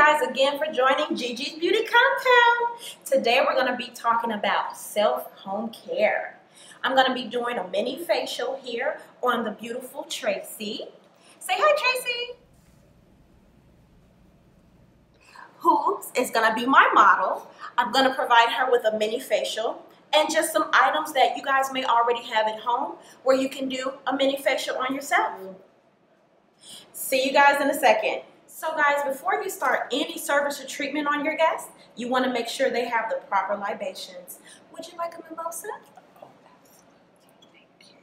guys again for joining Gigi's Beauty Compound. Today we're going to be talking about self-home care. I'm going to be doing a mini facial here on the beautiful Tracy. Say hi, Tracy. Who is going to be my model. I'm going to provide her with a mini facial and just some items that you guys may already have at home where you can do a mini facial on yourself. See you guys in a second. So guys, before you start any service or treatment on your guests, you want to make sure they have the proper libations. Would you like a mimosa? Oh, absolutely. Thank you.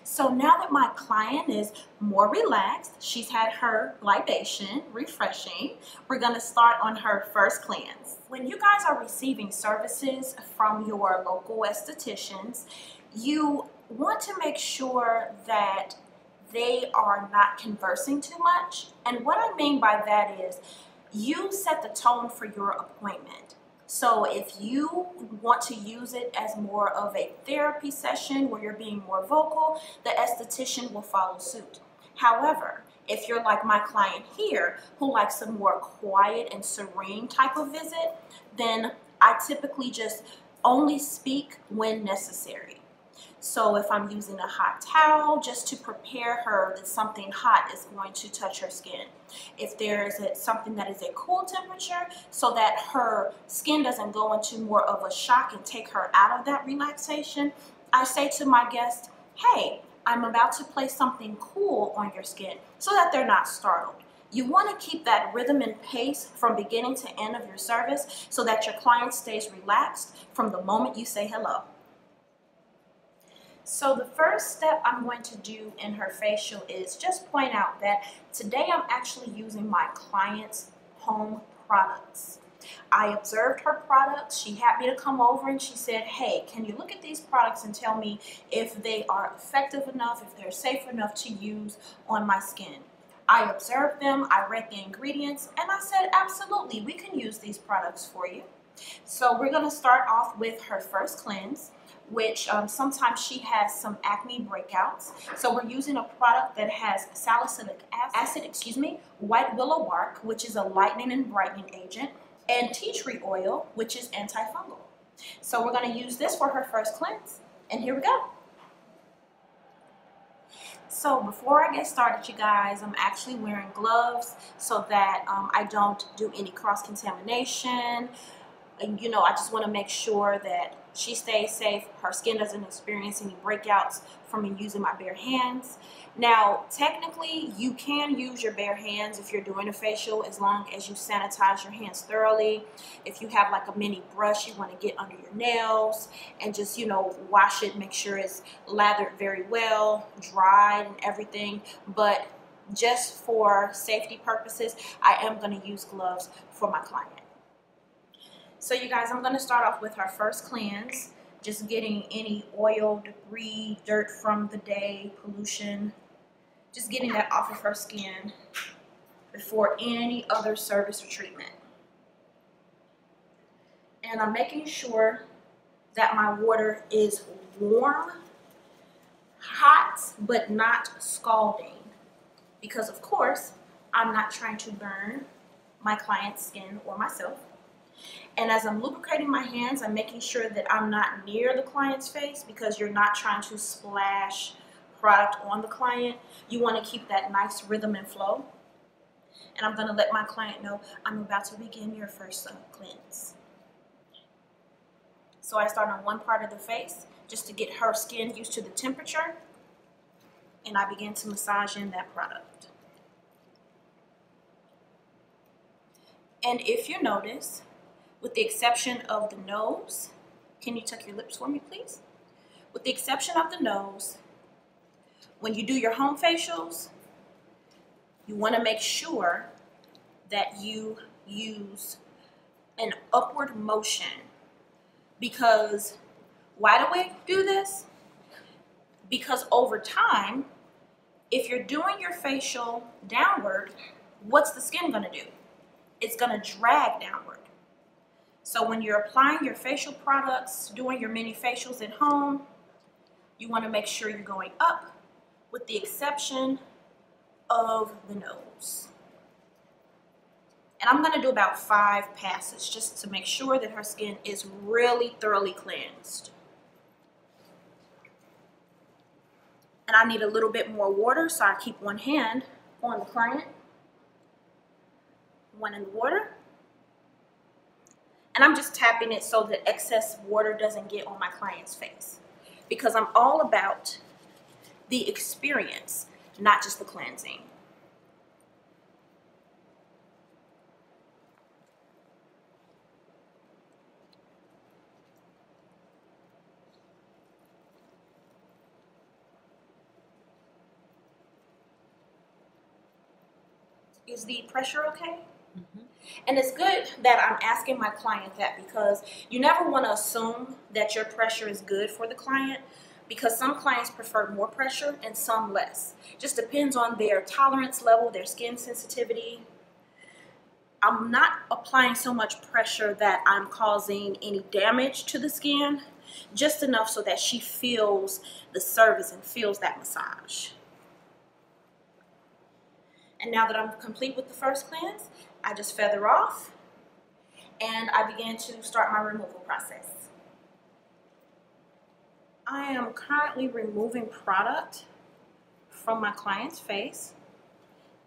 So now that my client is more relaxed, she's had her libation, refreshing, we're going to start on her first cleanse. When you guys are receiving services from your local estheticians, you want to make sure that they are not conversing too much. And what I mean by that is you set the tone for your appointment. So if you want to use it as more of a therapy session where you're being more vocal, the esthetician will follow suit. However, if you're like my client here who likes a more quiet and serene type of visit, then I typically just only speak when necessary. So if I'm using a hot towel just to prepare her that something hot is going to touch her skin. If there's something that is a cool temperature so that her skin doesn't go into more of a shock and take her out of that relaxation, I say to my guest, hey, I'm about to place something cool on your skin so that they're not startled. You want to keep that rhythm and pace from beginning to end of your service so that your client stays relaxed from the moment you say hello. So the first step I'm going to do in her facial is just point out that today I'm actually using my client's home products. I observed her products. She had me to come over and she said, hey, can you look at these products and tell me if they are effective enough, if they're safe enough to use on my skin? I observed them, I read the ingredients, and I said, absolutely, we can use these products for you. So we're going to start off with her first cleanse, which sometimes she has some acne breakouts. So we're using a product that has salicylic acid, white willow bark, which is a lightening and brightening agent, and tea tree oil, which is antifungal. So we're going to use this for her first cleanse. And here we go. So before I get started, you guys, I'm actually wearing gloves so that I don't do any cross-contamination. And, you know, I just want to make sure that she stays safe, her skin doesn't experience any breakouts from me using my bare hands. Now, technically, you can use your bare hands if you're doing a facial as long as you sanitize your hands thoroughly. If you have like a mini brush, you want to get under your nails and just, you know, wash it, make sure it's lathered very well, dried and everything. But just for safety purposes, I am going to use gloves for my client. So you guys, I'm going to start off with our first cleanse, just getting any oil, debris, dirt from the day, pollution, just getting that off of her skin before any other service or treatment. And I'm making sure that my water is warm, hot, but not scalding, because of course, I'm not trying to burn my client's skin or myself. And as I'm lubricating my hands, I'm making sure that I'm not near the client's face because you're not trying to splash product on the client. You want to keep that nice rhythm and flow. And I'm going to let my client know I'm about to begin your first cleanse. So I start on one part of the face just to get her skin used to the temperature. And I begin to massage in that product. And if you notice, with the exception of the nose, can you tuck your lips for me, please? With the exception of the nose, when you do your home facials, you want to make sure that you use an upward motion. Because why do we do this? Because over time, if you're doing your facial downward, what's the skin going to do? It's going to drag downward. So when you're applying your facial products, doing your mini facials at home, you want to make sure you're going up with the exception of the nose. And I'm going to do about 5 passes just to make sure that her skin is really thoroughly cleansed. And I need a little bit more water, so I keep one hand on the client, one in the water. And I'm just tapping it so that excess water doesn't get on my client's face, because I'm all about the experience, not just the cleansing. Is the pressure okay? Mm-hmm. And it's good that I'm asking my client that, because you never want to assume that your pressure is good for the client, because some clients prefer more pressure and some less. Just depends on their tolerance level, their skin sensitivity. I'm not applying so much pressure that I'm causing any damage to the skin, just enough so that she feels the service and feels that massage. And now that I'm complete with the first cleanse, I just feather off and I begin to start my removal process. I am currently removing product from my client's face,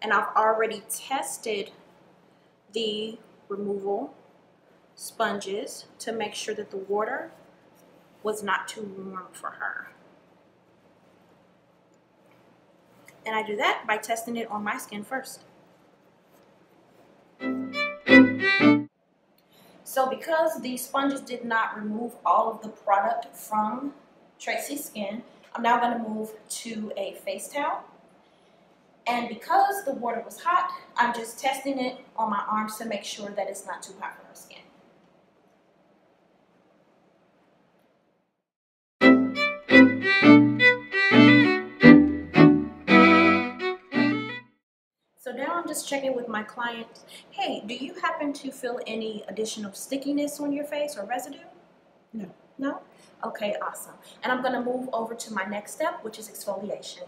and I've already tested the removal sponges to make sure that the water was not too warm for her. And I do that by testing it on my skin first. So because the sponges did not remove all of the product from Tracy's skin, I'm now going to move to a face towel. And because the water was hot, I'm just testing it on my arms to make sure that it's not too hot for her skin. So now I'm just checking with my client, hey, do you happen to feel any additional stickiness on your face or residue? No. No? Okay, awesome. And I'm going to move over to my next step, which is exfoliation.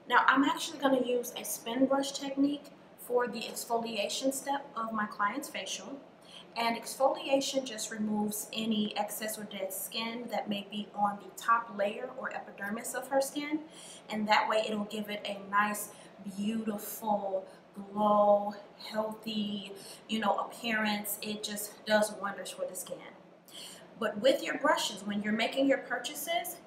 Now I'm actually going to use a spin brush technique for the exfoliation step of my client's facial. And exfoliation just removes any excess or dead skin that may be on the top layer or epidermis of her skin. And that way it'll give it a nice, beautiful, glow, healthy, appearance. It just does wonders for the skin. But with your brushes, when you're making your purchases,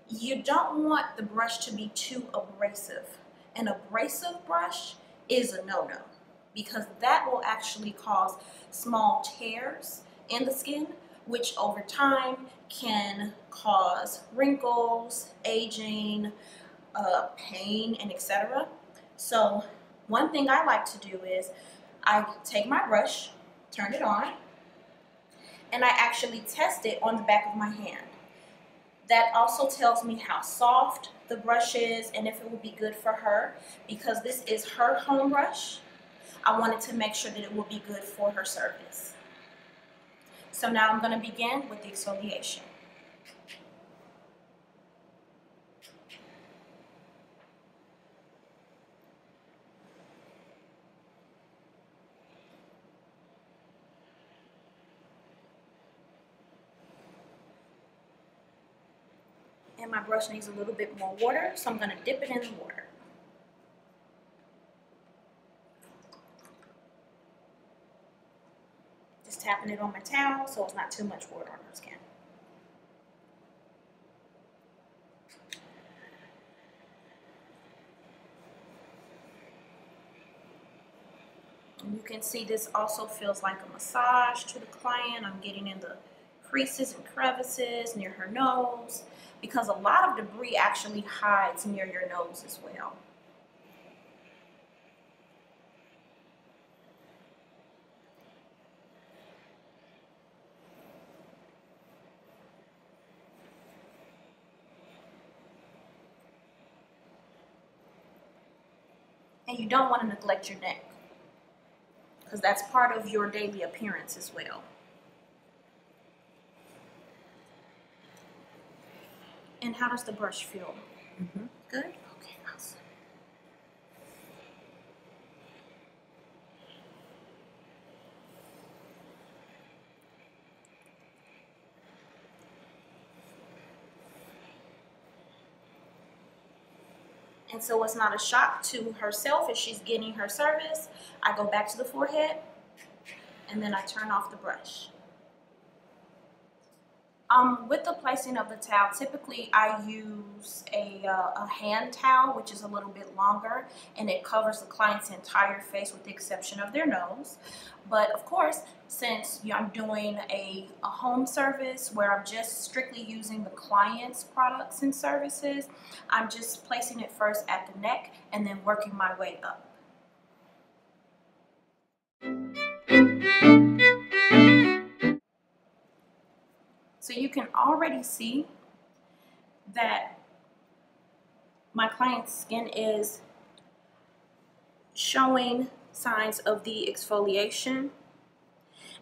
you don't want the brush to be too abrasive. An abrasive brush is a no-no, because that will actually cause small tears in the skin, which over time can cause wrinkles, aging, pain, and etc. So one thing I like to do is I take my brush, turn it on, and I actually test it on the back of my hand. That also tells me how soft the brush is and if it will be good for her, because this is her home brush. I wanted to make sure that it will be good for her service. So now I'm going to begin with the exfoliation. And my brush needs a little bit more water, so I'm going to dip it in the water. Just tapping it on my towel so it's not too much water on her skin. And you can see this also feels like a massage to the client. I'm getting in the creases and crevices near her nose, because a lot of debris actually hides near your nose as well. And you don't want to neglect your neck, because that's part of your daily appearance as well. And how does the brush feel? Good? Okay, awesome. And so it's not a shock to herself as she's getting her service. I go back to the forehead and then I turn off the brush. With the placing of the towel, typically I use a hand towel, which is a little bit longer, and it covers the client's entire face with the exception of their nose. But of course, since I'm doing a home service where I'm just strictly using the client's products and services, I'm just placing it first at the neck and then working my way up. So you can already see that my client's skin is showing signs of the exfoliation.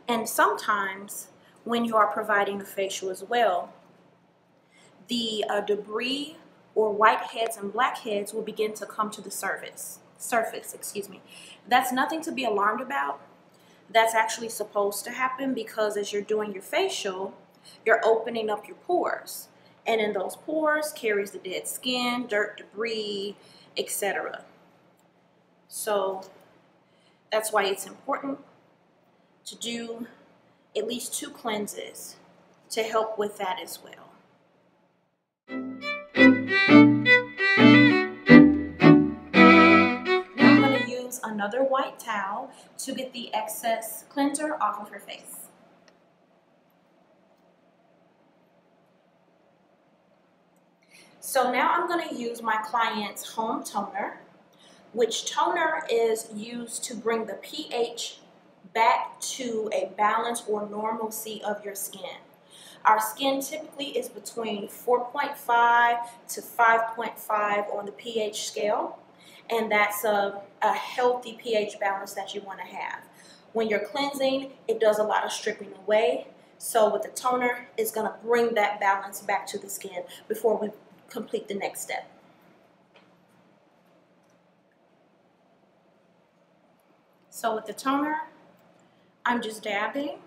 And sometimes when you are providing a facial as well, the debris or whiteheads and blackheads will begin to come to the surface. That's nothing to be alarmed about. That's actually supposed to happen because as you're doing your facial, you're opening up your pores. And in those pores carries the dead skin, dirt, debris, etc. So that's why it's important to do at least 2 cleanses to help with that as well. Now I'm going to use another white towel to get the excess cleanser off of her face. So now I'm going to use my client's home toner, which toner is used to bring the pH back to a balance or normalcy of your skin. Our skin typically is between 4.5 to 5.5 on the pH scale, and that's a healthy pH balance that you want to have. When you're cleansing, it does a lot of stripping away. So with the toner, it's going to bring that balance back to the skin before we complete the next step. So with the toner, I'm just dabbing.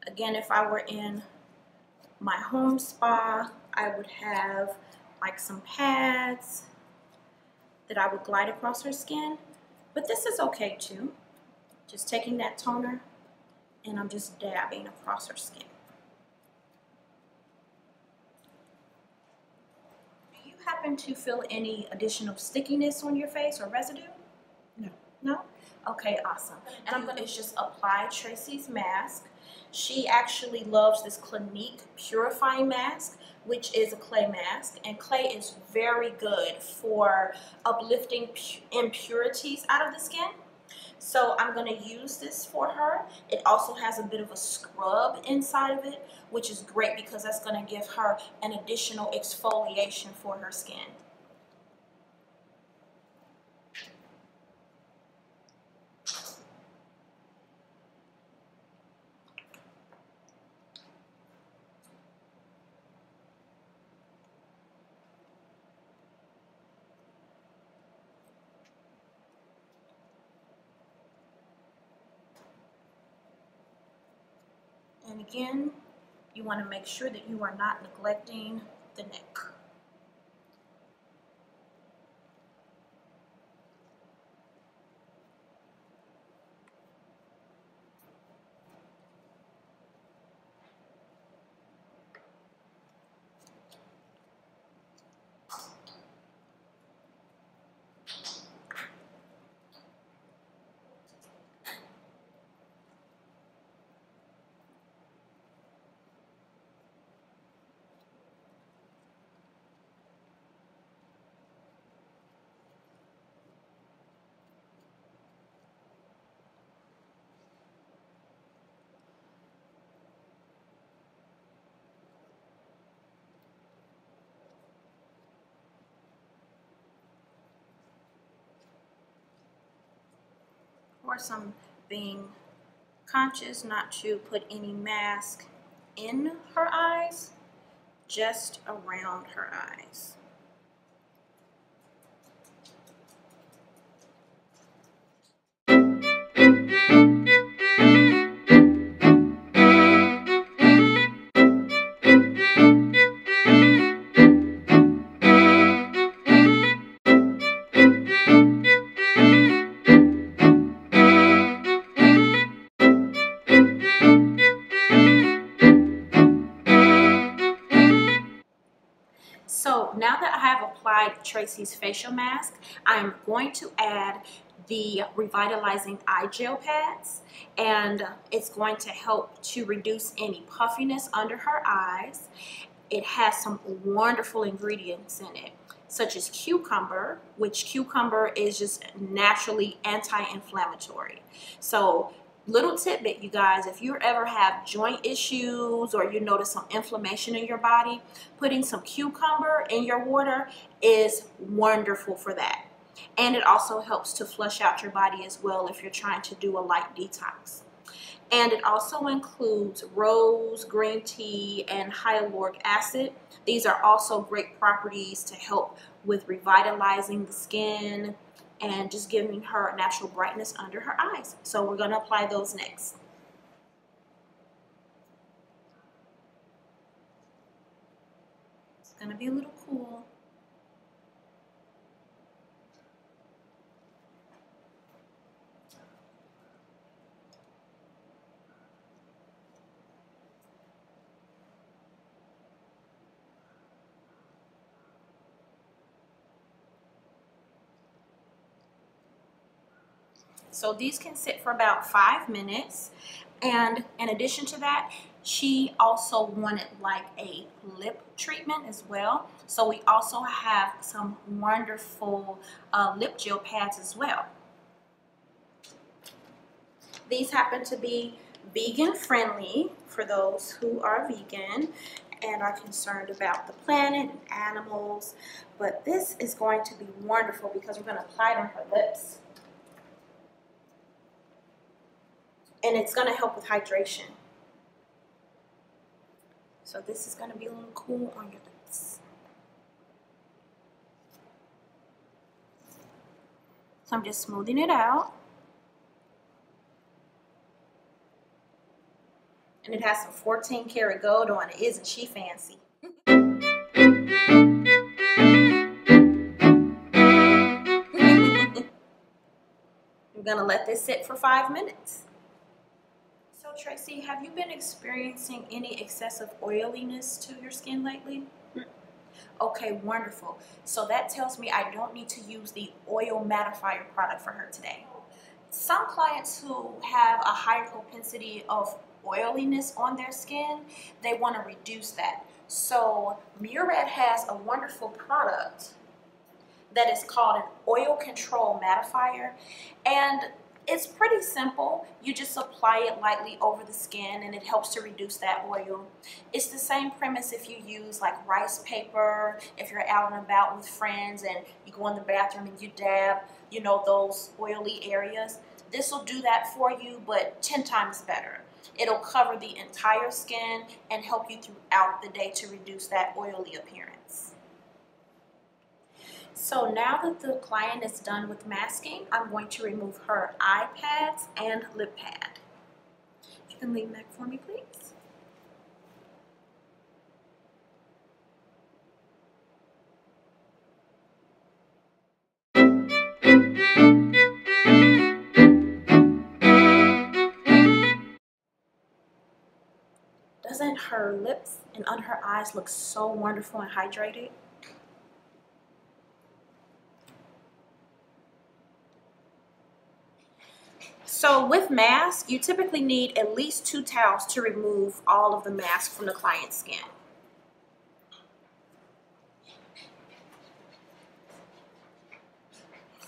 Again, if I were in my home spa, I would have like some pads that I would glide across her skin, but this is okay too. Just taking that toner and I'm just dabbing across her skin. Do you happen to feel any additional stickiness on your face or residue? No. No? Okay, awesome. And I'm going to just apply Tracy's mask. She actually loves this Clinique purifying mask, which is a clay mask, and clay is very good for uplifting impurities out of the skin. So I'm going to use this for her. It also has a bit of a scrub inside of it, which is great because that's going to give her an additional exfoliation for her skin. And again, you want to make sure that you are not neglecting the neck. Of course, I'm being conscious not to put any mask in her eyes, just around her eyes. applied Tracy's facial mask, I'm going to add the revitalizing eye gel pads, and it's going to help to reduce any puffiness under her eyes. It has some wonderful ingredients in it, such as cucumber, which cucumber is just naturally anti-inflammatory. So little tidbit, you guys, if you ever have joint issues or you notice some inflammation in your body, putting some cucumber in your water is wonderful for that. And it also helps to flush out your body as well if you're trying to do a light detox. And it also includes rose, green tea, and hyaluronic acid. These are also great properties to help with revitalizing the skin and just giving her natural brightness under her eyes. So we're going to apply those next. It's going to be a little cool. So these can sit for about 5 minutes. And in addition to that, she also wanted like a lip treatment as well. So we also have some wonderful lip gel pads as well. These happen to be vegan friendly for those who are vegan and are concerned about the planet and animals. But this is going to be wonderful because we're going to apply it on her lips. And it's going to help with hydration. So this is going to be a little cool on your lips. So I'm just smoothing it out. And it has some 14 karat gold on it. Isn't she fancy? I'm going to let this sit for 5 minutes. So Tracy, have you been experiencing any excessive oiliness to your skin lately? Okay, wonderful. So that tells me I don't need to use the oil mattifier product for her today. Some clients who have a higher propensity of oiliness on their skin, they want to reduce that. So Murad has a wonderful product that is called an oil control mattifier, and it's pretty simple. You just apply it lightly over the skin and it helps to reduce that oil. It's the same premise if you use like rice paper, if you're out and about with friends and you go in the bathroom and you dab, you know, those oily areas. This will do that for you, but 10 times better. It'll cover the entire skin and help you throughout the day to reduce that oily appearance. So now that the client is done with masking, I'm going to remove her eye pads and lip pad. You can lean back for me, please. Doesn't her lips and under her eyes look so wonderful and hydrated? So with masks, you typically need at least 2 towels to remove all of the mask from the client's skin.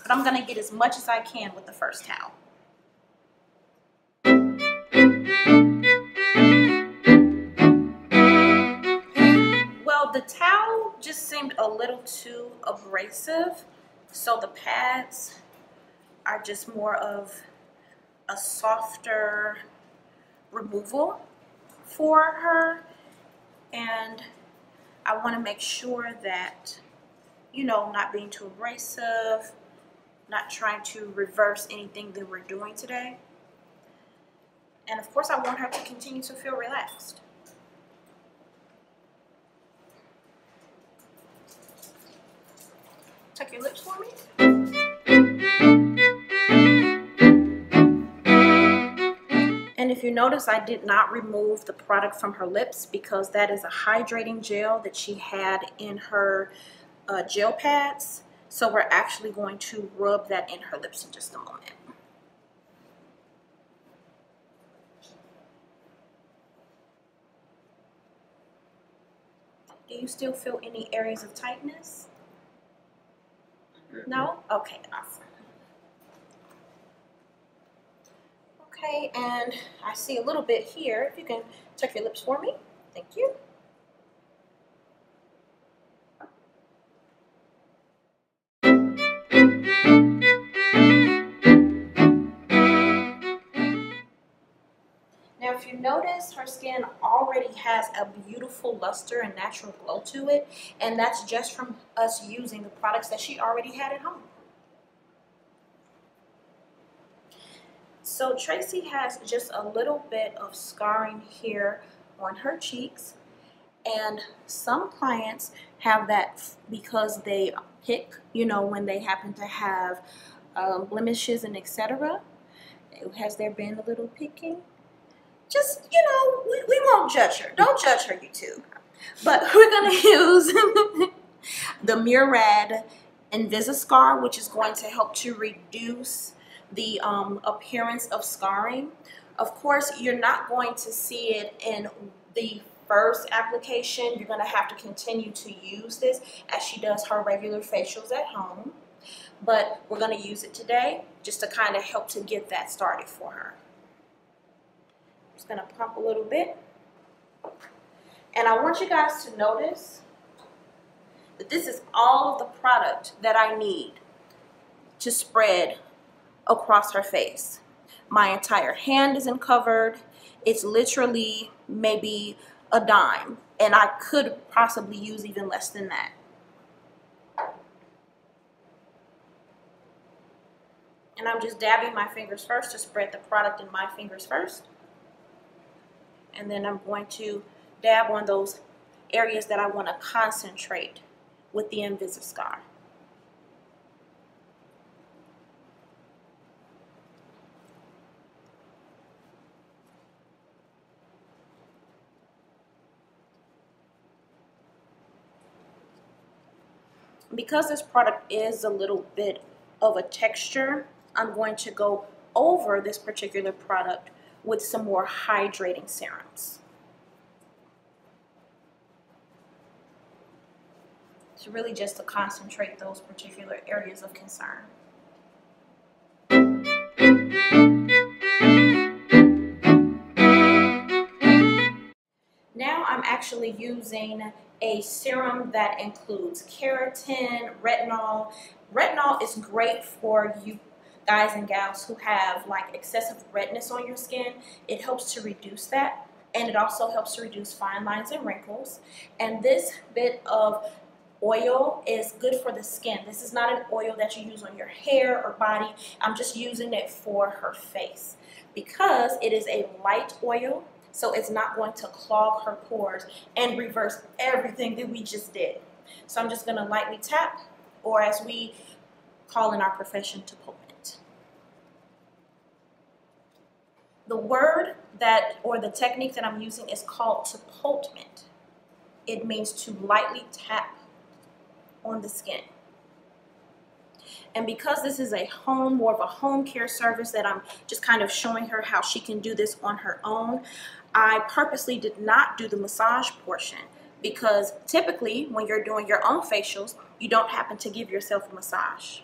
But I'm going to get as much as I can with the first towel. Well, the towel just seemed a little too abrasive, so the pads are just more of a softer removal for her, and I want to make sure that, you know, not being too abrasive, not trying to reverse anything that we're doing today. And of course I want her to continue to feel relaxed. Tuck your lips for me. And if you notice, I did not remove the product from her lips because that is a hydrating gel that she had in her gel pads. So we're actually going to rub that in her lips in just a moment. Do you still feel any areas of tightness? No? Okay, awesome. Okay, and I see a little bit here. If you can tuck your lips for me. Thank you. Now, if you notice, her skin already has a beautiful luster and natural glow to it, and that's just from us using the products that she already had at home. So Tracy has just a little bit of scarring here on her cheeks, and some clients have that because they pick, you know, when they happen to have blemishes and etc. Has there been a little picking? Just, you know, we won't judge her. Don't judge her, YouTube. But we're going to use the Murad Invisiscar, which is going to help to reduce the appearance of scarring. Of course, you're not going to see it in the first application. You're going to have to continue to use this as she does her regular facials at home. But we're going to use it today just to kind of help to get that started for her. Just gonna pump a little bit, and I want you guys to notice that this is all of the product that I need to spread across her face. My entire hand isn't covered. It's literally maybe a dime, and I could possibly use even less than that. And I'm just dabbing my fingers first to spread the product in my fingers first. And then I'm going to dab on those areas that I want to concentrate with the Invisiscar. Because this product is a little bit of a texture, I'm going to go over this particular product with some more hydrating serums. It's really just to concentrate those particular areas of concern. Now I'm actually using a serum that includes keratin, retinol. Retinol is great for you guys and gals who have like excessive redness on your skin. It helps to reduce that, and it also helps to reduce fine lines and wrinkles. And this bit of oil is good for the skin. This is not an oil that you use on your hair or body. I'm just using it for her face because it is a light oil, so it's not going to clog her pores and reverse everything that we just did. So I'm just going to lightly tap, or as we call in our profession, to poke. The word that, or the technique that I'm using is called sepultment. It means to lightly tap on the skin. And because this is a home, more of a home care service that I'm just kind of showing her how she can do this on her own, I purposely did not do the massage portion because typically when you're doing your own facials, you don't happen to give yourself a massage.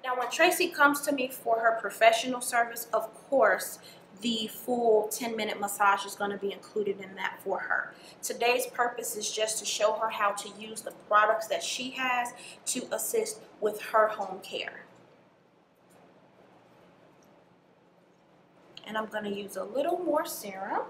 Now, when Tracy comes to me for her professional service, of course, the full 10-minute massage is going to be included in that for her. Today's purpose is just to show her how to use the products that she has to assist with her home care. And I'm going to use a little more serum.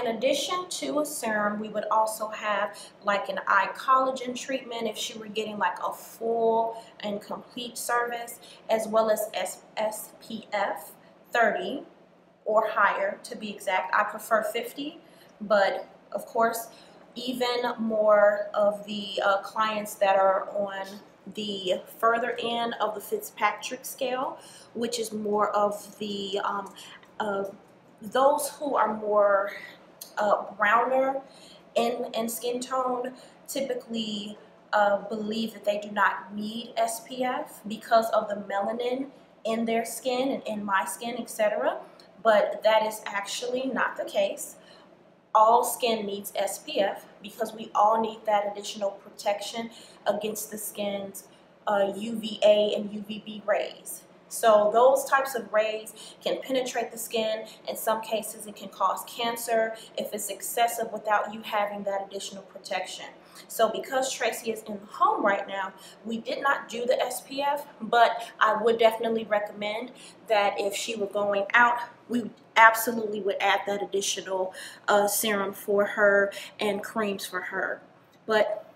In addition to a serum, we would also have like an eye collagen treatment if she were getting like a full and complete service, as well as SPF 30 or higher to be exact. I prefer 50, but of course, even more of the clients that are on the further end of the Fitzpatrick scale, which is more of the those who are more browner in skin tone typically believe that they do not need SPF because of the melanin in their skin and in my skin, etc. But that is actually not the case. All skin needs SPF because we all need that additional protection against the skin's UVA and UVB rays. So those types of rays can penetrate the skin. In some cases, it can cause cancer if it's excessive without you having that additional protection. So because Tracy is in the home right now, we did not do the SPF, but I would definitely recommend that if she were going out, we absolutely would add that additional serum for her and creams for her. But,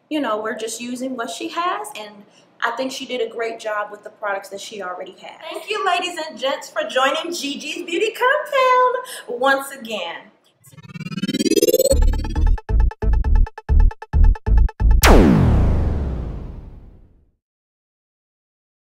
you know, we're just using what she has, and I think she did a great job with the products that she already had. Thank you, ladies and gents, for joining Gigi's Beauty Compound once again.